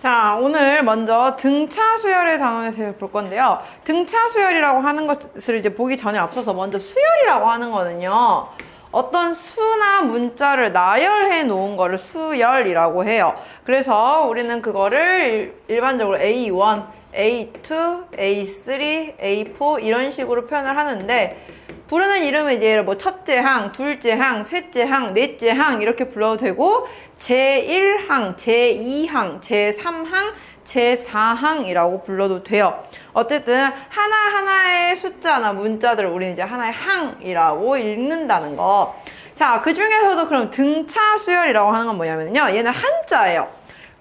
자, 오늘 먼저 등차 수열의 단원에 대해서 볼 건데요. 등차 수열이라고 하는 것을 이제 보기 전에 앞서서 먼저 수열이라고 하는 거는요. 어떤 수나 문자를 나열해 놓은 거를 수열이라고 해요. 그래서 우리는 그거를 일반적으로 A1, A2, A3, A4 이런 식으로 표현을 하는데 부르는 이름은 이제 뭐 첫째 항, 둘째 항, 셋째 항, 넷째 항 이렇게 불러도 되고 제1항, 제2항, 제3항, 제4항이라고 불러도 돼요. 어쨌든 하나하나의 숫자나 문자들을 우리는 이제 하나의 항이라고 읽는다는 거. 자, 그 중에서도 그럼 등차 수열이라고 하는 건 뭐냐면요. 얘는 한자예요.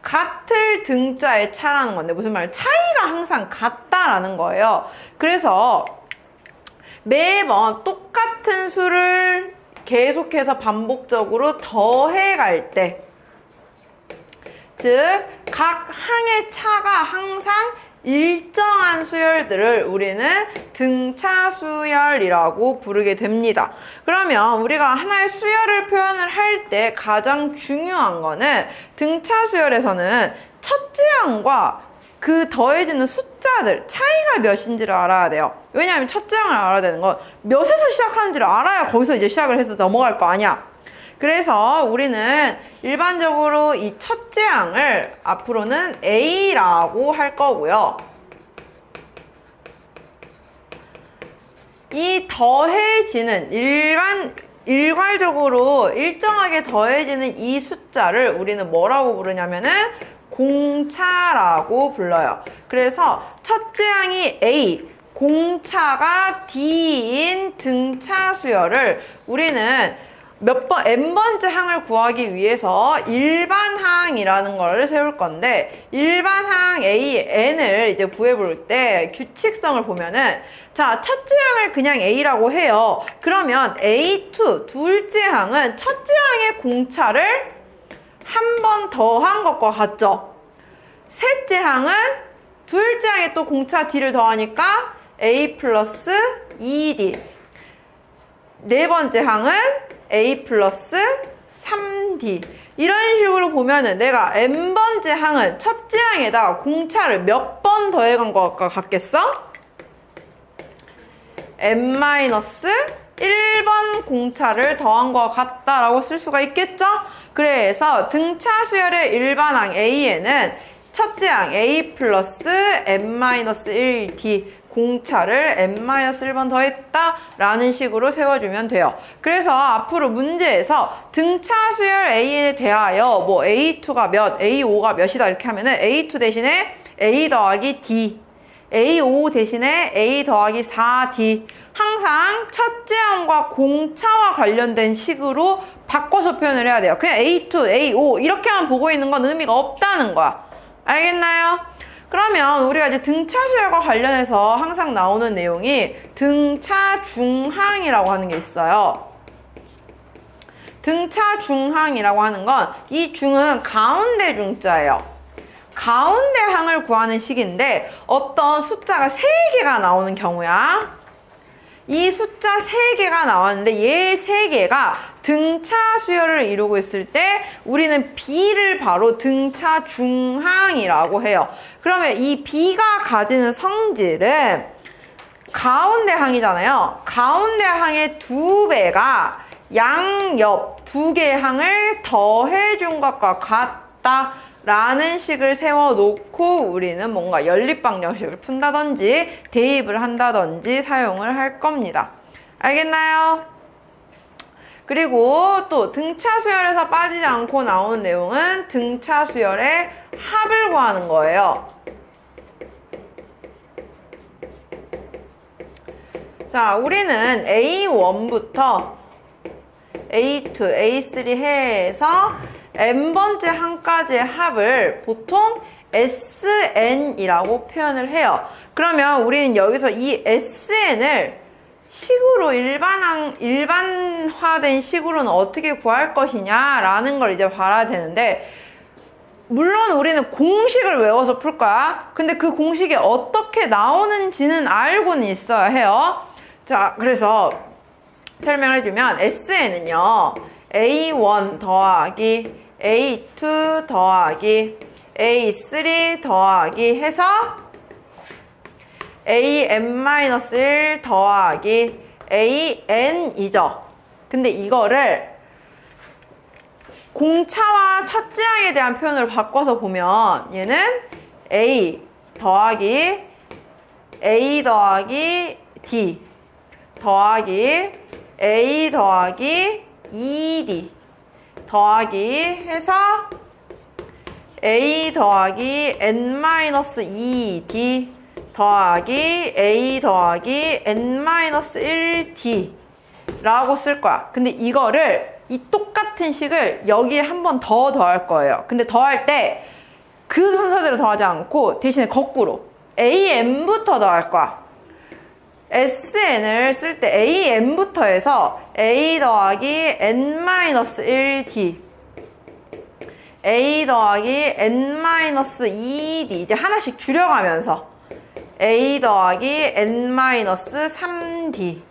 같을 등자의 차라는 건데 무슨 말이에요? 차이가 항상 같다라는 거예요. 그래서 매번 똑같은 수를 계속해서 반복적으로 더해갈 때, 즉 각 항의 차가 항상 일정한 수열들을 우리는 등차 수열이라고 부르게 됩니다. 그러면 우리가 하나의 수열을 표현을 할 때 가장 중요한 거는 등차 수열에서는 첫째 항과 그 더해지는 숫자들 차이가 몇인지를 알아야 돼요. 왜냐하면 첫째 항을 알아야 되는 건 몇에서 시작하는지를 알아야 거기서 이제 시작을 해서 넘어갈 거 아니야. 그래서 우리는 일반적으로 이 첫째 항을 앞으로는 A라고 할 거고요. 이 더해지는 일괄적으로 일정하게 더해지는 이 숫자를 우리는 뭐라고 부르냐면은 공차라고 불러요. 그래서 첫째 항이 A, 공차가 D인 등차 수열을 우리는 n번째 항을 구하기 위해서 일반항이라는 걸 세울 건데 일반항 AN을 이제 구해볼 때 규칙성을 보면은 자, 첫째 항을 그냥 A라고 해요. 그러면 A2, 둘째 항은 첫째 항의 공차를 한 번 더한 것과 같죠? 셋째 항은 둘째 항에 또 공차 D를 더하니까 A 플러스 2D. 네 번째 항은 A 플러스 3D. 이런 식으로 보면은 내가 n번째 항은 첫째 항에다가 공차를 몇 번 더해간 것과 같겠어? n-1번 공차를 더한 것 같다라고 쓸 수가 있겠죠? 그래서 등차 수열의 일반항 A에는 첫째 항 A 플러스 n-1D 공차를 n-1번 더했다라는 식으로 세워주면 돼요. 그래서 앞으로 문제에서 등차 수열 A에 대하여 뭐 A2가 몇, A5가 몇이다 이렇게 하면은 A2 대신에 A 더하기 D, A5 대신에 A 더하기 4D 항상 첫째 항과 공차와 관련된 식으로 바꿔서 표현을 해야 돼요. 그냥 A2, A5 이렇게만 보고 있는 건 의미가 없다는 거야. 알겠나요? 그러면 우리가 이제 등차 수열과 관련해서 항상 나오는 내용이 등차 중항이라고 하는 게 있어요. 등차 중항이라고 하는 건 이 중은 가운데 중자예요. 가운데 항을 구하는 식인데 어떤 숫자가 3개가 나오는 경우야. 이 숫자 3개가 나왔는데 얘 3개가 등차 수열을 이루고 있을 때 우리는 B를 바로 등차 중항이라고 해요. 그러면 이 B가 가지는 성질은 가운데 항이잖아요. 가운데 항의 2배가 양옆 2개의 항을 더해준 것과 같다 라는 식을 세워놓고 우리는 뭔가 연립방정식을 푼다든지 대입을 한다든지 사용을 할 겁니다. 알겠나요? 그리고 또 등차 수열에서 빠지지 않고 나오는 내용은 등차 수열의 합을 구하는 거예요. 자, 우리는 A1부터 A2, A3 해서 n번째 항까지의 합을 보통 SN이라고 표현을 해요. 그러면 우리는 여기서 이 SN을 식으로 일반화된 식으로는 어떻게 구할 것이냐라는 걸 이제 봐야 되는데 물론 우리는 공식을 외워서 풀 거야. 근데 그 공식이 어떻게 나오는지는 알고는 있어야 해요. 자, 그래서 설명을 해주면 SN은요 A1 더하기 A2 더하기 A3 더하기 해서 AN-1 더하기 AN이죠. 근데 이거를 공차와 첫째 항에 대한 표현으로 바꿔서 보면 얘는 A 더하기 A 더하기 D 더하기 A 더하기 2D 더하기 해서 A 더하기 N-2D 더하기 A 더하기 N-1D 라고 쓸 거야. 근데 이거를 이 똑같은 식을 여기에 한 번 더 더할 거예요. 근데 더할 때 그 순서대로 더하지 않고 대신에 거꾸로 AN부터 더할 거야. SN을 쓸 때 AN부터 해서 A 더하기 N-1D A 더하기 N-2D 이제 하나씩 줄여가면서 A 더하기 N-3D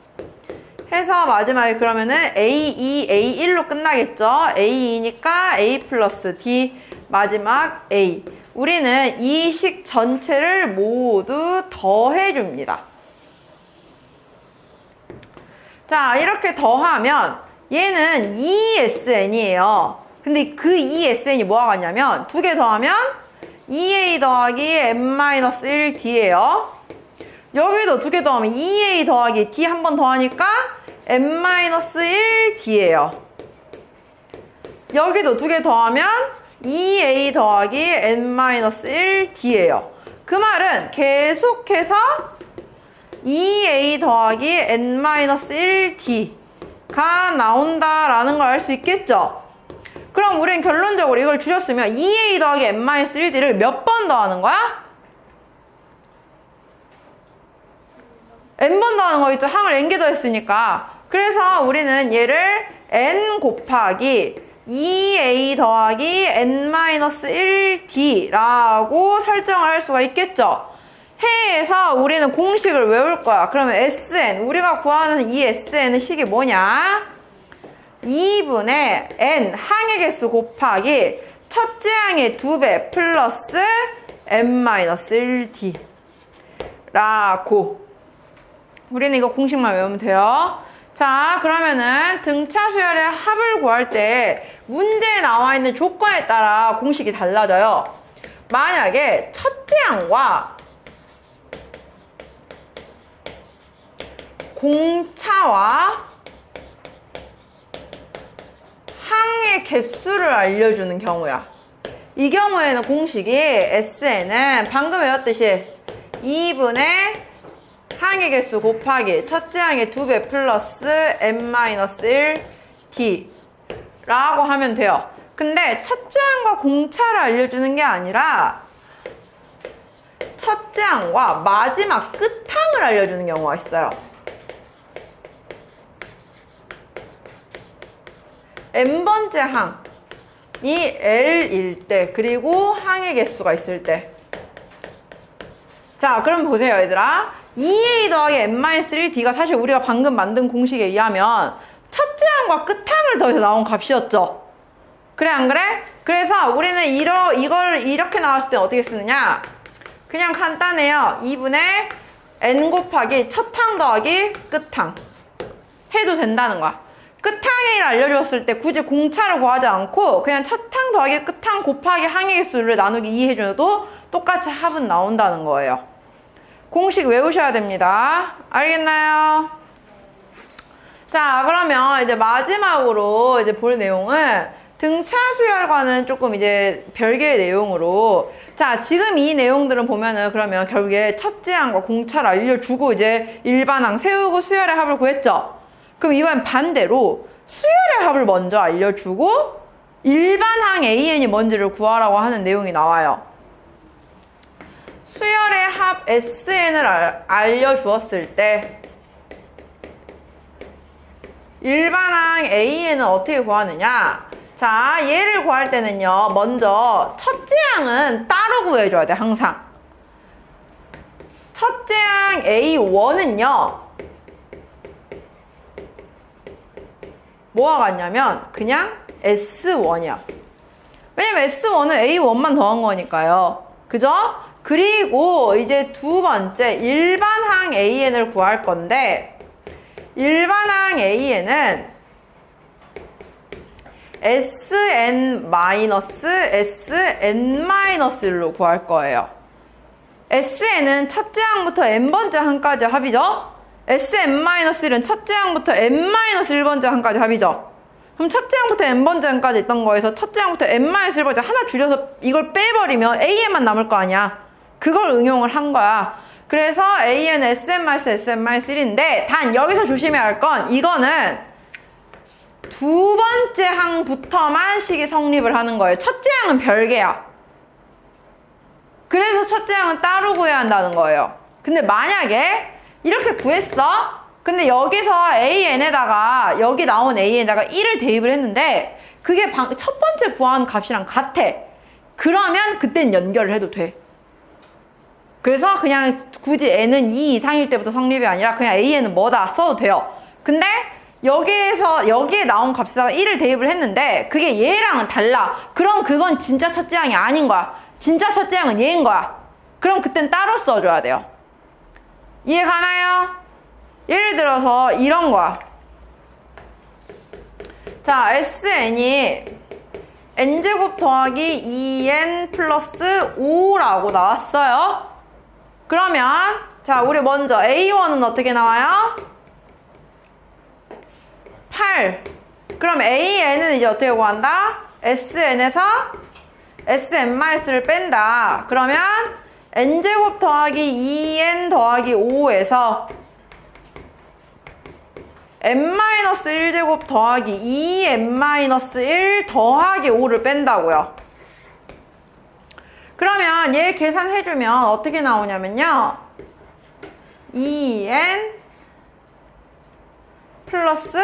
해서 마지막에 그러면은 A2, A1로 끝나겠죠? A2니까 A 플러스 D 마지막 A. 우리는 이 식 전체를 모두 더해줍니다. 자, 이렇게 더하면 얘는 2SN이에요. 근데 그 2SN이 뭐가 같냐면 두 개 더하면 2A 더하기 N-1D예요. 여기도 두 개 더하면 2A 더하기 D 한 번 더하니까 N-1D예요. 여기도 두 개 더하면 2A 더하기 N-1D예요. 그 말은 계속해서 2A 더하기 N-1D가 나온다라는 걸 알 수 있겠죠? 그럼 우리는 결론적으로 이걸 줄였으면 2A 더하기 N-1D를 몇 번 더하는 거야? n번 더하는 거 있죠? 항을 n개 더했으니까. 그래서 우리는 얘를 n 곱하기 2a 더하기 n-1d라고 설정을 할 수가 있겠죠? 해에서 우리는 공식을 외울 거야. 그러면 sn, 우리가 구하는 이 sn의 식이 뭐냐? 2분의 n 항의 개수 곱하기 첫째 항의 2배 플러스 n-1d 라고. 우리는 이거 공식만 외우면 돼요. 자, 그러면은 등차 수열의 합을 구할 때 문제에 나와 있는 조건에 따라 공식이 달라져요. 만약에 첫째 항과 공차와 항의 개수를 알려주는 경우야. 이 경우에는 공식이 SN은 방금 외웠듯이 2분의 항의 개수 곱하기 첫째 항의 2배 플러스 n-1d 라고 하면 돼요. 근데 첫째 항과 공차를 알려주는 게 아니라 첫째 항과 마지막 끝항을 알려주는 경우가 있어요. n번째 항이 L일 때, 그리고 항의 개수가 있을 때. 자, 그럼 보세요, 얘들아. 2a 더하기 n-1d가 사실 우리가 방금 만든 공식에 의하면 첫째 항과 끝항을 더해서 나온 값이었죠. 그래, 안 그래? 그래서 우리는 이걸 이렇게 나왔을 때 어떻게 쓰느냐? 그냥 간단해요. 2분의 n 곱하기 첫항 더하기 끝항 해도 된다는 거야. 끝항을 알려줬을 때 굳이 공차를 구하지 않고 그냥 첫항 더하기 끝항 곱하기 항의 개수를 나누기 2 해줘도 똑같이 합은 나온다는 거예요. 공식 외우셔야 됩니다. 알겠나요? 자, 그러면 이제 마지막으로 이제 볼 내용은 등차 수열과는 조금 이제 별개의 내용으로, 자, 지금 이 내용들은 보면은 그러면 결국에 첫째 항과 공차를 알려주고 이제 일반항 세우고 수열의 합을 구했죠? 그럼 이번 반대로 수열의 합을 먼저 알려주고 일반항 AN이 뭔지를 구하라고 하는 내용이 나와요. 수열의 합 SN을 알려주었을 때 일반항 AN은 어떻게 구하느냐? 자, 얘를 구할 때는요, 먼저 첫째 항은 따로 구해줘야 돼, 항상. 첫째 항 A1은요, 뭐가 같냐면 그냥 S1이야. 왜냐면 S1은 A1만 더한 거니까요. 그죠? 그리고 이제 두 번째 일반항 AN을 구할 건데 일반항 AN은 SN-SN-1로 구할 거예요. SN은 첫째 항부터 n번째 항까지 합이죠? SN-1은 첫째 항부터 n-1번째 항까지 합이죠? 그럼 첫째 항부터 n번째 항까지 있던 거에서 첫째 항부터 n-1번째 하나 줄여서 이걸 빼버리면 AN만 남을 거 아니야. 그걸 응용을 한 거야. 그래서 AN은 SN-SN-1인데 단 여기서 조심해야 할 건 이거는 두 번째 항부터만 식이 성립을 하는 거예요. 첫째 항은 별개야. 그래서 첫째 항은 따로 구해야 한다는 거예요. 근데 만약에 이렇게 구했어. 근데 여기서 AN에다가 여기 나온 AN에다가 1을 대입을 했는데 그게 첫 번째 구한 값이랑 같아. 그러면 그땐 연결을 해도 돼. 그래서 그냥 굳이 n은 2 이상일 때부터 성립이 아니라 그냥 AN은 뭐다 써도 돼요. 근데 여기에 나온 값에다가 1을 대입을 했는데 그게 얘랑은 달라. 그럼 그건 진짜 첫째 항이 아닌 거야. 진짜 첫째 항은 얘인 거야. 그럼 그땐 따로 써줘야 돼요. 이해 가나요? 예를 들어서 이런 거야. 자, SN이 n제곱 더하기 2n 플러스 5라고 나왔어요. 그러면 자, 우리 먼저 A1은 어떻게 나와요? 8. 그럼 AN은 이제 어떻게 구한다? SN에서 SN-를 뺀다. 그러면 n제곱 더하기 2n 더하기 5에서 n-1제곱 더하기 2n-1 더하기 5를 뺀다고요. 그러면 얘 계산해주면 어떻게 나오냐면요. 2n 플러스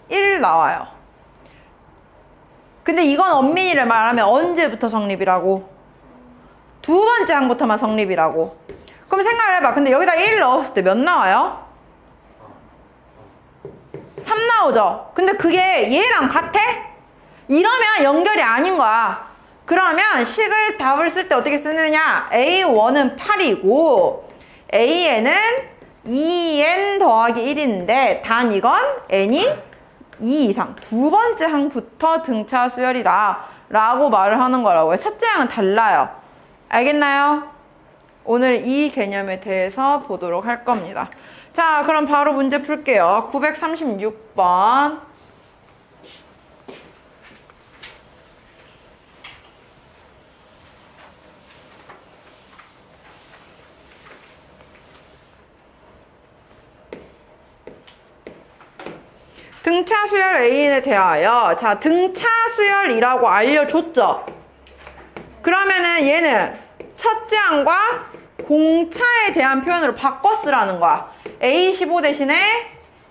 1 나와요. 근데 이건 엄밀히 말하면 언제부터 성립이라고? 두 번째 항부터만 성립이라고. 그럼 생각을 해봐. 근데 여기다 1 넣었을 때 몇 나와요? 3 나오죠? 근데 그게 얘랑 같아? 이러면 연결이 아닌 거야. 그러면 식을 답을 쓸 때 어떻게 쓰느냐? A1은 8이고 AN은 2n 더하기 1인데 단 이건 n이 2 이상 두 번째 항부터 등차 수열이다 라고 말을 하는 거라고요. 첫째 항은 달라요. 알겠나요? 오늘 이 개념에 대해서 보도록 할 겁니다. 자, 그럼 바로 문제 풀게요. 936번. 등차 수열 A에 대하여 자, 등차 수열이라고 알려줬죠? 그러면은 얘는 첫째 항과 공차에 대한 표현으로 바꿔 쓰라는 거야. A15 대신에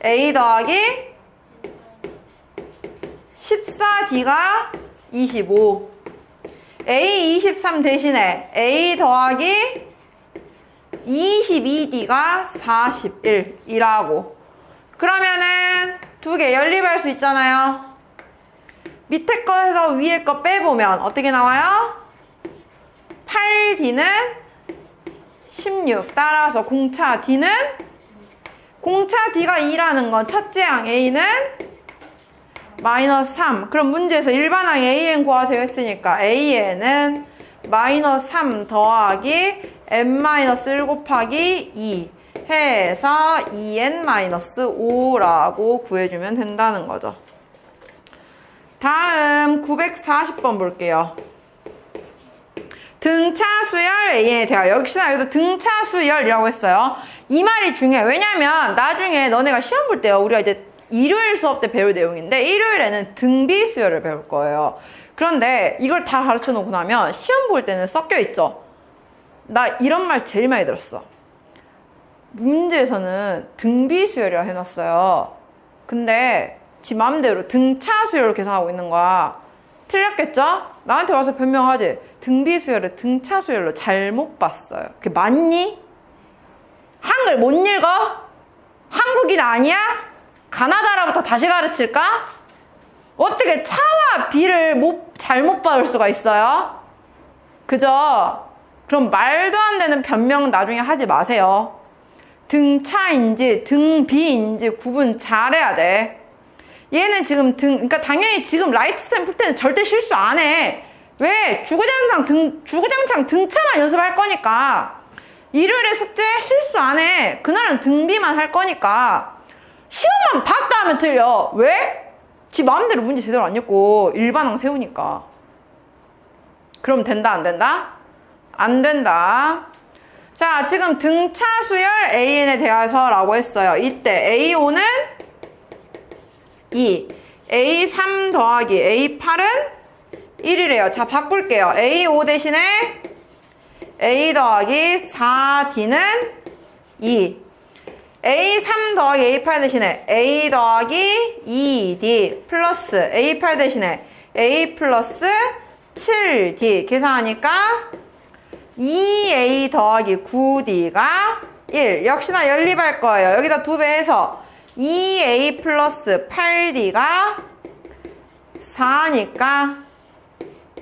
A 더하기 14D가 25 A23 대신에 A 더하기 22D가 41이라고. 그러면은 두 개 연립할 수 있잖아요. 밑에 거에서 위에 거 빼보면 어떻게 나와요? 8D는 16. 따라서 공차 D는 공차 D가 2라는 건 첫째 항 A는 마이너스 3. 그럼 문제에서 일반항 AN 구하세요 했으니까 AN은 마이너스 3 더하기 n-1 곱하기 2 해서 2n-5라고 구해주면 된다는 거죠. 다음 940번 볼게요. 등차 수열 A에 대하여. 역시나 여기도 등차 수열이라고 했어요. 이 말이 중요해. 왜냐면 나중에 너네가 시험 볼 때요. 우리가 이제 일요일 수업 때 배울 내용인데 일요일에는 등비 수열을 배울 거예요. 그런데 이걸 다 가르쳐 놓고 나면 시험 볼 때는 섞여 있죠. 나 이런 말 제일 많이 들었어. 문제에서는 등비 수열이라 해놨어요. 근데 지 맘대로 등차 수열로 계산하고 있는 거야. 틀렸겠죠? 나한테 와서 변명하지. 등비 수열을 등차 수열로 잘못 봤어요. 그게 맞니? 한글 못 읽어? 한국인 아니야? 가나다라부터 다시 가르칠까? 어떻게 차와 비를 잘못 받을 수가 있어요. 그죠? 그럼 말도 안 되는 변명 나중에 하지 마세요. 등차인지 등비인지 구분 잘해야 돼. 얘는 지금 그러니까 당연히 지금 라이트 쌤 풀 때는 절대 실수 안 해. 왜? 주구장창 등차만 연습할 거니까. 일요일에 숙제 실수 안 해. 그날은 등비만 할 거니까. 시험만 봤다 하면 틀려. 왜? 지 마음대로 문제 제대로 안 읽고 일반항 세우니까. 그럼 된다, 안 된다? 안 된다. 자, 지금 등차 수열 AN에 대해서라고 했어요. 이때 A5는 2, A3 더하기 A8은 1이래요. 자, 바꿀게요. A5 대신에 A 더하기 4D는 2. A3 더하기 A8 대신에 A 더하기 2D 플러스 A8 대신에 A 플러스 7D 계산하니까 2A 더하기 9D가 1. 역시나 연립할 거예요. 여기다 2배 해서 2A 플러스 8D가 4니까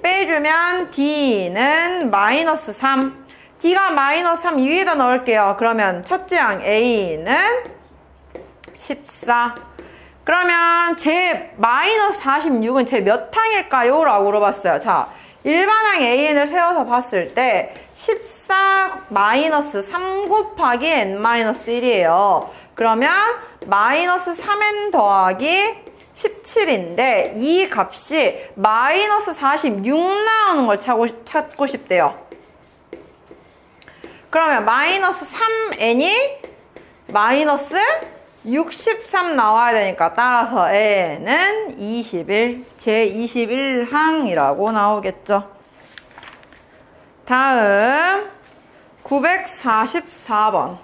빼주면 D는 마이너스 3. D가 마이너스 3 위에다 넣을게요. 그러면 첫째 항 A는 14. 그러면 제 마이너스 46은 제 몇 항일까요? 라고 물어봤어요. 자, 일반항 AN을 세워서 봤을 때 14 마이너스 3 곱하기 n 마이너스 1이에요. 그러면 마이너스 3n 더하기 17인데 이 값이 마이너스 46 나오는 걸 찾고 싶대요. 그러면 마이너스 3n이 마이너스 63 나와야 되니까 따라서 n은 21, 제 21항이라고 나오겠죠. 다음 944번.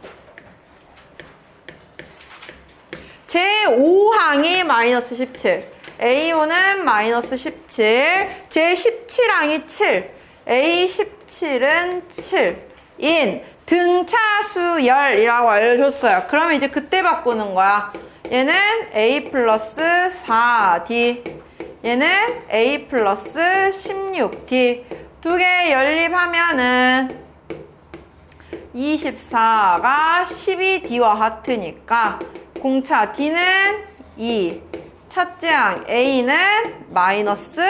제 5항이 마이너스 17, A5는 마이너스 17, 제 17항이 7, A17은 7인 등차수열이라고 알려줬어요. 그러면 이제 그때 바꾸는 거야. 얘는 A 플러스 4D, 얘는 A 플러스 16D. 두 개 연립하면은 24가 12D와 같으니까 공차 D는 2, 첫째 항 A는 마이너스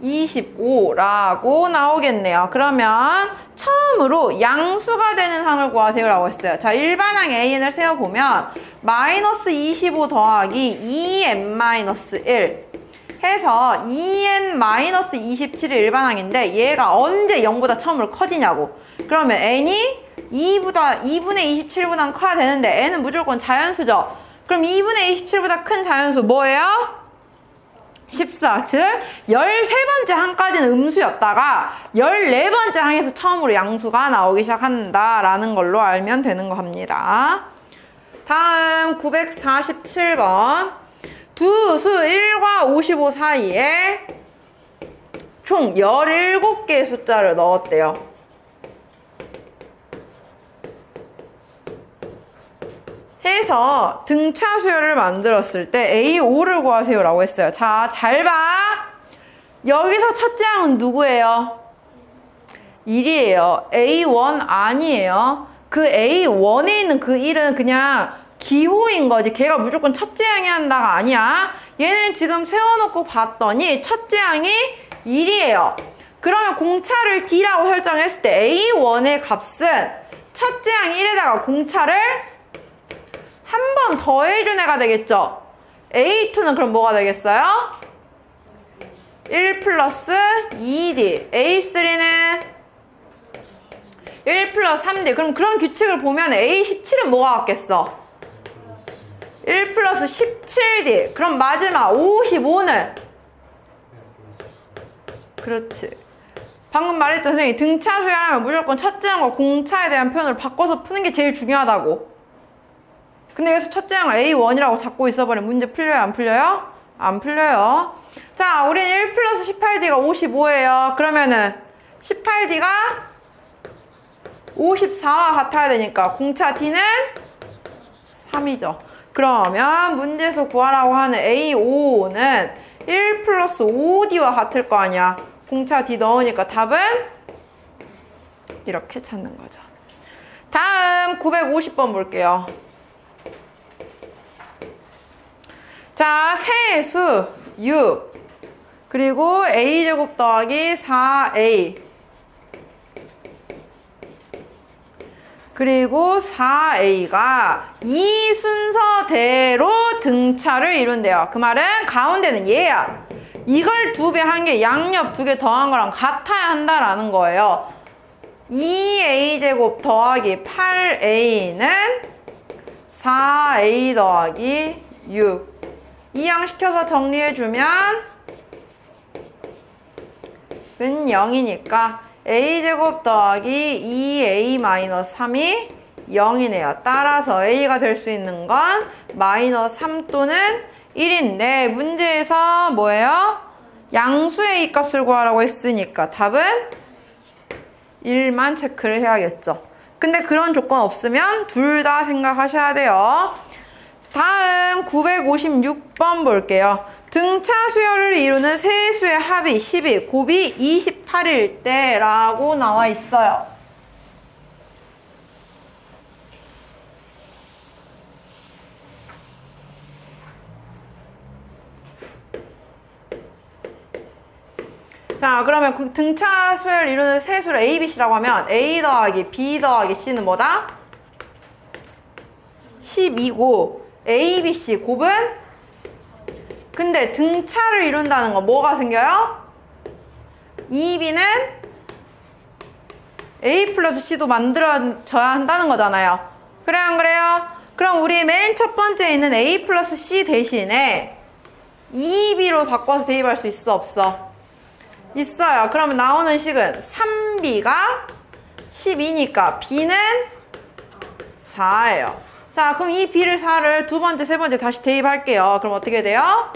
25라고 나오겠네요. 그러면 처음으로 양수가 되는 항을 구하세요 라고 했어요. 자, 일반항 AN을 세워보면 마이너스 25 더하기 2n-1 해서 2n 마이너스 27이 일반항인데 얘가 언제 0보다 처음으로 커지냐고. 그러면 n이 2분의 27보다 커야 되는데 n은 무조건 자연수죠. 그럼 2분의 27보다 큰 자연수 뭐예요? 14. 즉 13번째 항까지는 음수였다가 14번째 항에서 처음으로 양수가 나오기 시작한다라는 걸로 알면 되는 거 합니다. 다음 947번. 두 수 1과 55 사이에 총 17개의 숫자를 넣었대요. 해서 등차 수열을 만들었을 때 A5를 구하세요 라고 했어요. 자, 잘 봐. 여기서 첫째 항은 누구예요? 1이에요. A1 아니에요. 그 A1에 있는 그 1은 그냥 기호인 거지. 걔가 무조건 첫째 항이 한다가 아니야. 얘는 지금 세워놓고 봤더니 첫째 항이 1이에요. 그러면 공차를 D라고 설정했을 때 A1의 값은 첫째 항 1에다가 공차를 한 번 더해준 애가 되겠죠. A2는 그럼 뭐가 되겠어요? 1 플러스 2D. A3는 1 플러스 3D. 그럼 그런 규칙을 보면 A17은 뭐가 같겠어? 1 플러스 17D. 그럼 마지막 55는? 그렇지. 방금 말했던 선생님이 등차 수열하면 무조건 첫째 항과 공차에 대한 표현을 바꿔서 푸는 게 제일 중요하다고. 근데 여기서 첫째 항을 A1이라고 잡고 있어버리면 문제 풀려요? 안 풀려요? 안 풀려요. 자, 우리는 1 플러스 18D가 55예요. 그러면은 18D가 54와 같아야 되니까 공차 D는 3이죠. 그러면 문제에서 구하라고 하는 A5는 1 플러스 5D와 같을 거 아니야. 공차 D 넣으니까 답은 이렇게 찾는 거죠. 다음 950번 볼게요. 자, 세수 6 그리고 A제곱 더하기 4A 그리고 4A가 이 순서대로 등차를 이룬대요. 그 말은 가운데는 얘야. 이걸 2배 한 게 양옆 2개 더한 거랑 같아야 한다라는 거예요. 2A제곱 더하기 8A는 4A 더하기 6 이항시켜서 정리해주면 은 0이니까 A제곱 더하기 2A 마이너스 3이 0이네요. 따라서 A가 될 수 있는 건 마이너스 3 또는 1인데 문제에서 뭐예요? 양수의 A 값을 구하라고 했으니까 답은 1만 체크를 해야겠죠. 근데 그런 조건 없으면 둘 다 생각하셔야 돼요. 다음 956번 볼게요. 등차 수열을 이루는 세 수의 합이 12, 곱이 28일 때라고 나와 있어요. 자, 그러면 그 등차 수열을 이루는 세 수를 A, B, C라고 하면 A 더하기 B 더하기 C는 뭐다? 12고 A, B, C 곱은? 근데 등차를 이룬다는 건 뭐가 생겨요? 2B는 A 플러스 C도 만들어져야 한다는 거잖아요. 그래요, 안 그래요? 그럼 우리 맨 첫 번째에 있는 A 플러스 C 대신에 2B로 바꿔서 대입할 수 있어, 없어? 있어요. 그러면 나오는 식은 3B가 12니까 B는 4예요. 자, 그럼 이 B를 4를 두 번째, 세 번째 다시 대입할게요. 그럼 어떻게 돼요?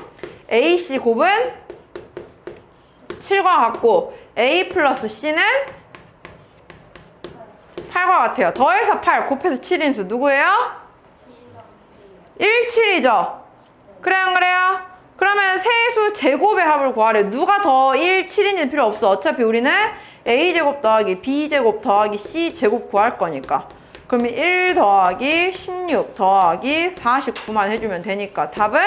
AC 곱은 7과 같고 A 플러스 C는 8과 같아요. 더해서 8, 곱해서 7인수 누구예요? 1, 7이죠? 그래요, 안 그래요? 그러면 세수 제곱의 합을 구하래. 누가 더 1, 7인지 필요 없어. 어차피 우리는 A제곱 더하기 B제곱 더하기 C제곱 구할 거니까. 그러면 1 더하기 16 더하기 49만 해주면 되니까 답은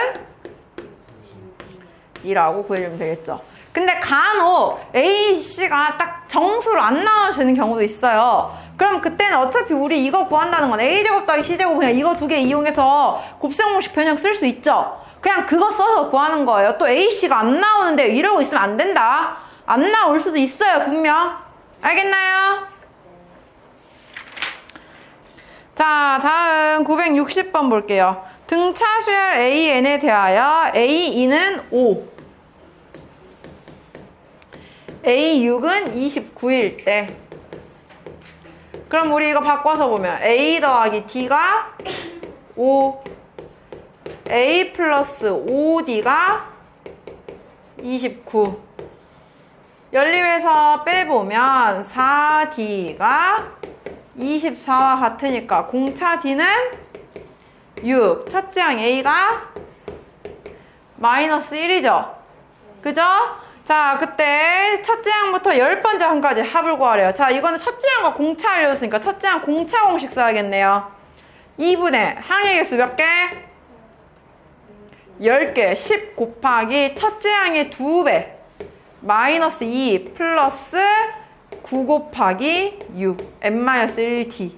2라고 구해주면 되겠죠. 근데 간혹 A, C가 딱 정수로 안 나와주는 경우도 있어요. 그럼 그때는 어차피 우리 이거 구한다는 건 A제곱 더하기 C제곱 그냥 이거 두 개 이용해서 곱셈공식 변형 쓸 수 있죠. 그냥 그거 써서 구하는 거예요. 또 A씨가 안 나오는데 이러고 있으면 안 된다. 안 나올 수도 있어요, 분명. 알겠나요? 자, 다음 960번 볼게요. 등차 수열 AN에 대하여 A2는 5, A6은 29일 때. 그럼 우리 이거 바꿔서 보면 A 더하기 D가 5, A 플러스 5D가 29. 연립해서 빼보면 4D가 24와 같으니까 공차 D는 6. 첫째 항 A가 마이너스 1이죠. 그죠? 자, 그때 첫째 항부터 10번째 항까지 합을 구하래요. 자, 이거는 첫째 항과 공차 알려줬으니까 첫째 항 공차 공식 써야겠네요. 2분의 항의 개수 몇 개? 10개. 10 곱하기 첫째 항의 2배. 마이너스 2 플러스 9 곱하기 6. n-1t.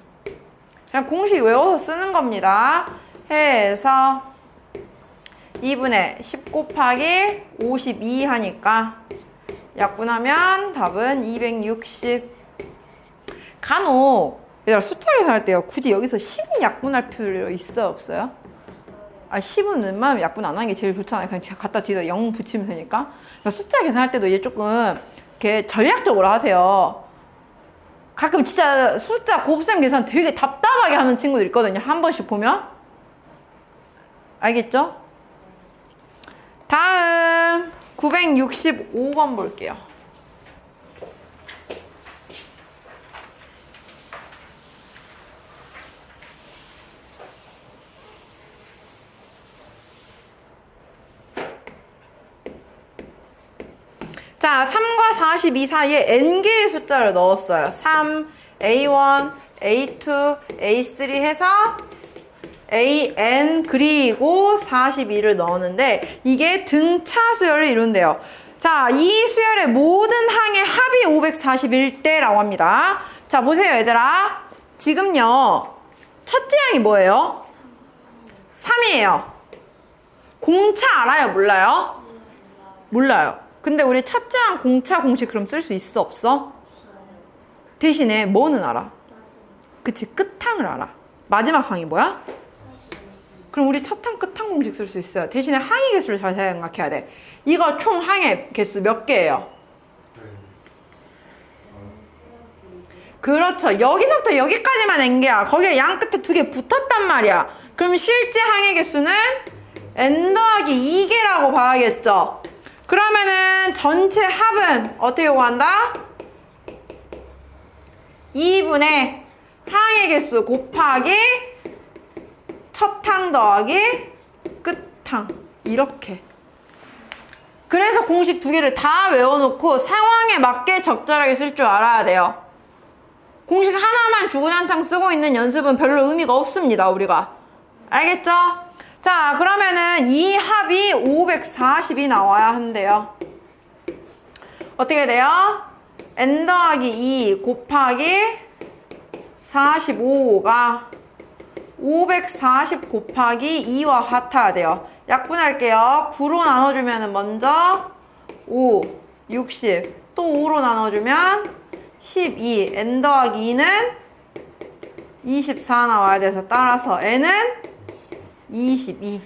그냥 공식 외워서 쓰는 겁니다. 해서 2분의 10 곱하기 52 하니까 약분하면 답은 260. 간혹 얘들아 숫자 계산할 때요 굳이 여기서 10은 약분할 필요 있어요, 없어요? 아, 10은 웬만하면 약분 안 하는 게 제일 좋잖아요. 그냥 갖다 뒤에다 0 붙이면 되니까. 그러니까 숫자 계산할 때도 이제 조금 이렇게 전략적으로 하세요. 가끔 진짜 숫자 곱셈 계산 되게 답답하게 하는 친구들 있거든요. 한 번씩 보면. 알겠죠? 다음 965번 볼게요. 자, 3과 42 사이에 n개의 숫자를 넣었어요. 3, A1, A2, A3 해서 AN 그리고 42를 넣었는데 이게 등차 수열을 이룬대요. 자, 이 수열의 모든 항의 합이 541대라고 합니다. 자, 보세요, 얘들아. 지금요, 첫째 항이 뭐예요? 3이에요. 공차 알아요? 몰라요? 몰라요. 근데 우리 첫째 항 공차 공식 그럼 쓸 수 있어? 없어? 대신에 뭐는 알아? 그치, 끝항을 알아. 마지막 항이 뭐야? 그럼 우리 첫 항, 끝항 공식 쓸 수 있어요. 대신에 항의 개수를 잘 생각해야 돼. 이거 총 항의 개수 몇 개예요? 그렇죠. 여기서부터 여기까지만 n개야. 거기에 양 끝에 2개 붙었단 말이야. 그럼 실제 항의 개수는 n 더하기 2개라고 봐야겠죠. 그러면은 전체 합은 어떻게 구한다? 2분의 항의 개수 곱하기 첫 항 더하기 끝 항. 이렇게. 그래서 공식 2개를 다 외워놓고 상황에 맞게 적절하게 쓸 줄 알아야 돼요. 공식 하나만 주구장창 쓰고 있는 연습은 별로 의미가 없습니다, 우리가. 알겠죠? 자, 그러면은 이 합이 540이 나와야 한대요. 어떻게 돼요? n 더하기 2 곱하기 45가 540 곱하기 2와 같아야 돼요. 약분할게요. 9로 나눠주면 먼저 5, 60, 또 5로 나눠주면 12, n 더하기 2는 24 나와야 돼서 따라서 n은 22.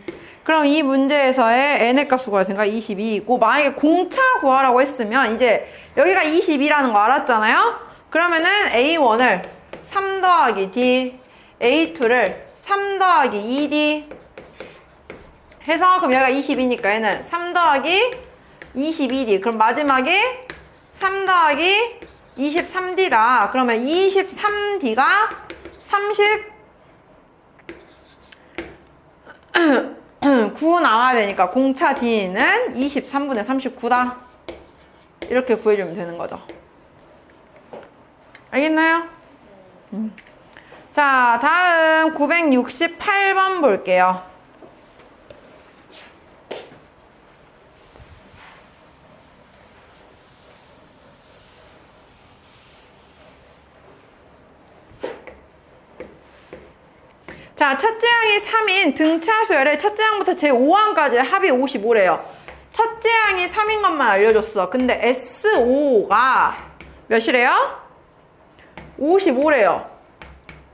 그럼 이 문제에서의 n의 값을 구할 생각 22이고, 만약에 공차 구하라고 했으면 이제 여기가 22라는 거 알았잖아요? 그러면은 A1을 3 더하기 D, A2를 3 더하기 2D 해서, 그럼 여기가 20이니까 얘는 3 더하기 22D. 그럼 마지막에 3 더하기 23D다. 그러면 23D가 39 나와야 되니까 공차 D는 23분의 39다. 이렇게 구해주면 되는 거죠. 알겠나요? 자, 다음 968번 볼게요. 자, 첫째 항이 3인 등차 수열의 첫째 항부터 제5항까지 합이 55래요. 첫째 항이 3인 것만 알려줬어. 근데 S5가 몇이래요? 55래요.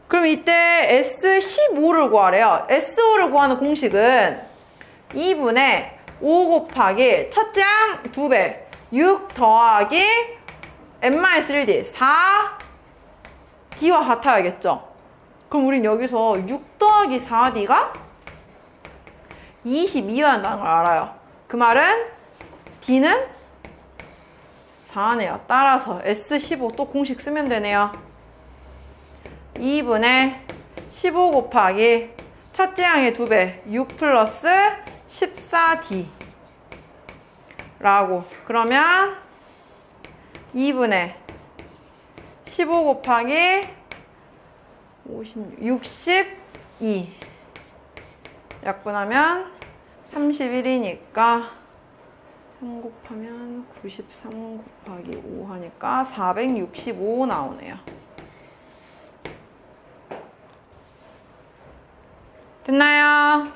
그럼 이때 S15를 구하래요. S5를 구하는 공식은 2분의 5 곱하기 첫째 항 2배 6 더하기 n-1d 4d와 같아야겠죠. 그럼 우린 여기서 6 더하기 4d가 22여야 한다는 걸 알아요. 그 말은 d는 4네요. 따라서 S15 또 공식 쓰면 되네요. 2분의 15 곱하기 첫째 항의 2배 6 플러스 14d 라고. 그러면 2분의 15 곱하기 62 약분하면 31이니까 3 곱하면 93 곱하기 5 하니까 465 나오네요. 됐나요?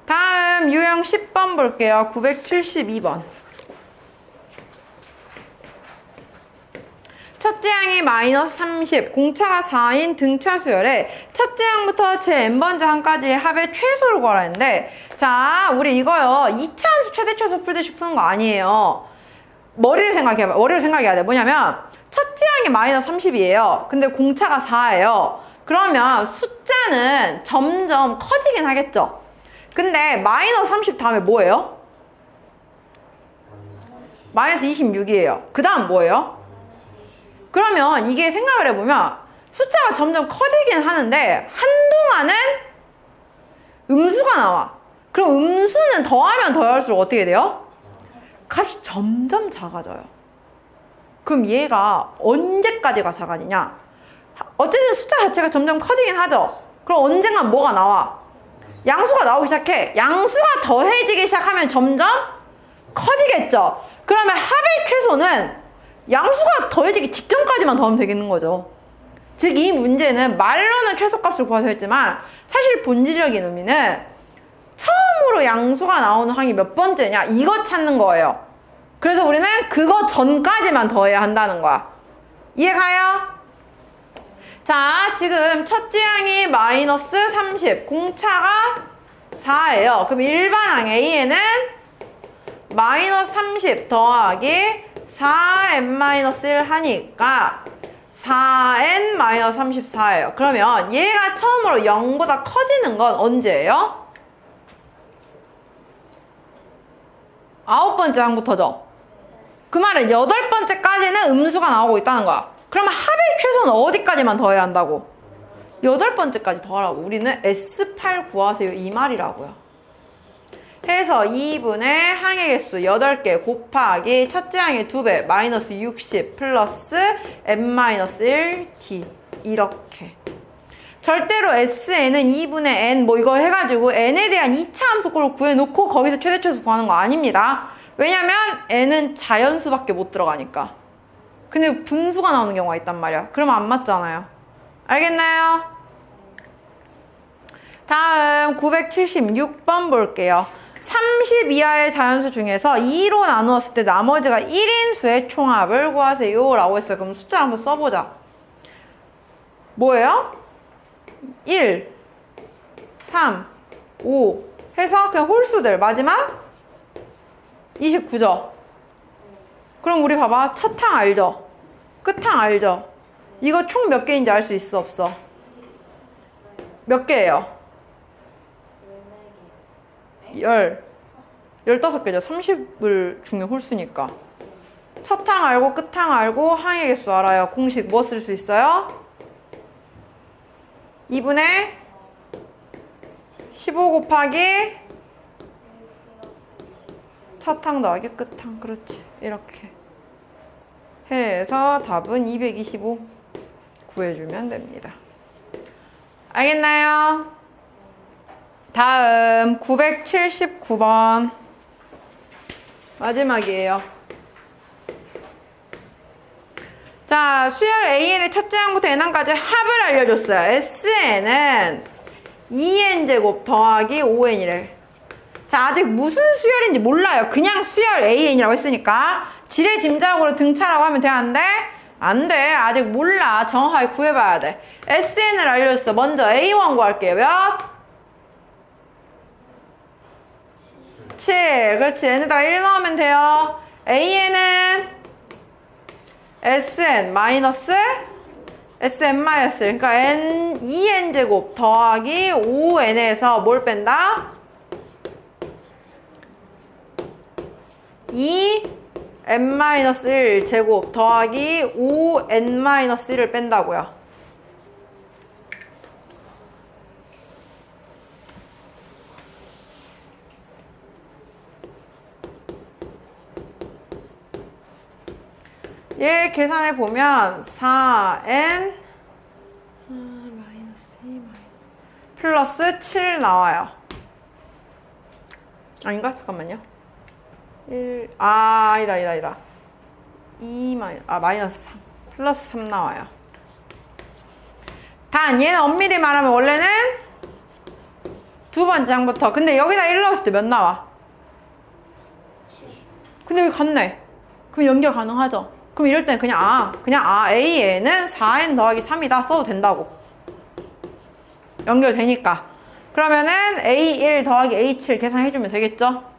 다음 유형 10번 볼게요. 972번. 첫째 항이 마이너스 30, 공차가 4인 등차 수열에 첫째 항부터 제 n번째 항까지의 합의 최소를 구하라 했는데, 자, 우리 이거요, 2차함수 최대 최소 풀듯이 푸는 거 아니에요. 머리를 생각해봐. 머리를 생각해야 돼. 뭐냐면 첫째 항이 마이너스 30이에요. 근데 공차가 4예요. 그러면 숫자는 점점 커지긴 하겠죠. 근데 마이너스 30 다음에 뭐예요? 마이너스 26이에요. 그 다음 뭐예요? 그러면 이게 생각을 해보면 숫자가 점점 커지긴 하는데 한동안은 음수가 나와. 그럼 음수는 더하면 더할수록 어떻게 돼요? 값이 점점 작아져요. 그럼 얘가 언제까지가 작아지냐? 어쨌든 숫자 자체가 점점 커지긴 하죠. 그럼 언젠간 뭐가 나와? 양수가 나오기 시작해. 양수가 더해지기 시작하면 점점 커지겠죠. 그러면 합의 최소는 양수가 더해지기 직전까지만 더하면 되겠는 거죠. 즉 이 문제는 말로는 최소값을 구하자 했지만 사실 본질적인 의미는 처음으로 양수가 나오는 항이 몇 번째냐 이거 찾는 거예요. 그래서 우리는 그거 전까지만 더해야 한다는 거야. 이해가요? 자, 지금 첫째 항이 마이너스 30, 공차가 4예요. 그럼 일반 항 A에는 마이너스 30 더하기 4n-1 하니까 4n-34예요. 그러면 얘가 처음으로 0보다 커지는 건 언제예요? 9번째 항부터죠. 그 말은 8번째까지는 음수가 나오고 있다는 거야. 그러면 합의 최소는 어디까지만 더해야 한다고? 8번째까지 더하라고. 우리는 S8 구하세요 이 말이라고요. 해서 2분의 항의 개수 8개 곱하기 첫째 항의 2배 마이너스 60 플러스 n-1d 이렇게. 절대로 Sn은 2분의 n 뭐 이거 해가지고 n에 대한 2차 함수꼴을 구해놓고 거기서 최대 최소 구하는 거 아닙니다. 왜냐면 n은 자연수밖에 못 들어가니까. 근데 분수가 나오는 경우가 있단 말이야. 그러면 안 맞잖아요. 알겠나요? 다음 976번 볼게요. 30 이하의 자연수 중에서 2로 나누었을 때 나머지가 1인 수의 총합을 구하세요 라고 했어요. 그럼 숫자를 한번 써보자. 뭐예요? 1, 3, 5 해서 그냥 홀수들 마지막 29죠. 그럼 우리 봐봐. 첫 항 알죠? 끝 항 알죠? 이거 총 몇 개인지 알 수 있어 없어? 몇 개예요? 15개죠. 30을 중에 홀수니까. 첫 항 알고 끝 항 알고 항의 개수 알아요. 공식 뭐 쓸 수 있어요? 2분의 15 곱하기 첫 항 더하기 끝 항. 그렇지. 이렇게 해서 답은 225 구해주면 됩니다. 알겠나요? 다음 979번 마지막이에요. 자, 수열 AN의 첫째 항부터 n항까지 합을 알려줬어요. SN은 2n제곱 더하기 5n이래. 자, 아직 무슨 수열인지 몰라요. 그냥 수열 AN이라고 했으니까 지레짐작으로 등차라고 하면 되는데 안 돼. 아직 몰라. 정확하게 구해봐야 돼. SN을 알려줬어. 먼저 A1 구할게요. 몇? 7. 그렇지. n에다가 1 넣으면 돼요. AN은 SN 마이너스 SN 마이너스 그러니까 N 2n제곱 더하기 5n에서 뭘 뺀다? 2n-1 제곱 더하기 5n-1을 뺀다고요. 얘 계산해 보면 4n 플러스 7 나와요. 아닌가? 잠깐만요. 1, 아니다. 2 마이너스 3 플러스 3 나와요. 단 얘는 엄밀히 말하면 원래는 두 번째 항부터. 근데 여기다 1 넣었을 때 몇 나와? 근데 여기 같네. 그럼 연결 가능하죠? 그럼 이럴 때는 그냥 A에는 4n 더하기 3이다 써도 된다고. 연결되니까. 그러면은 A1 더하기 A7 계산해주면 되겠죠?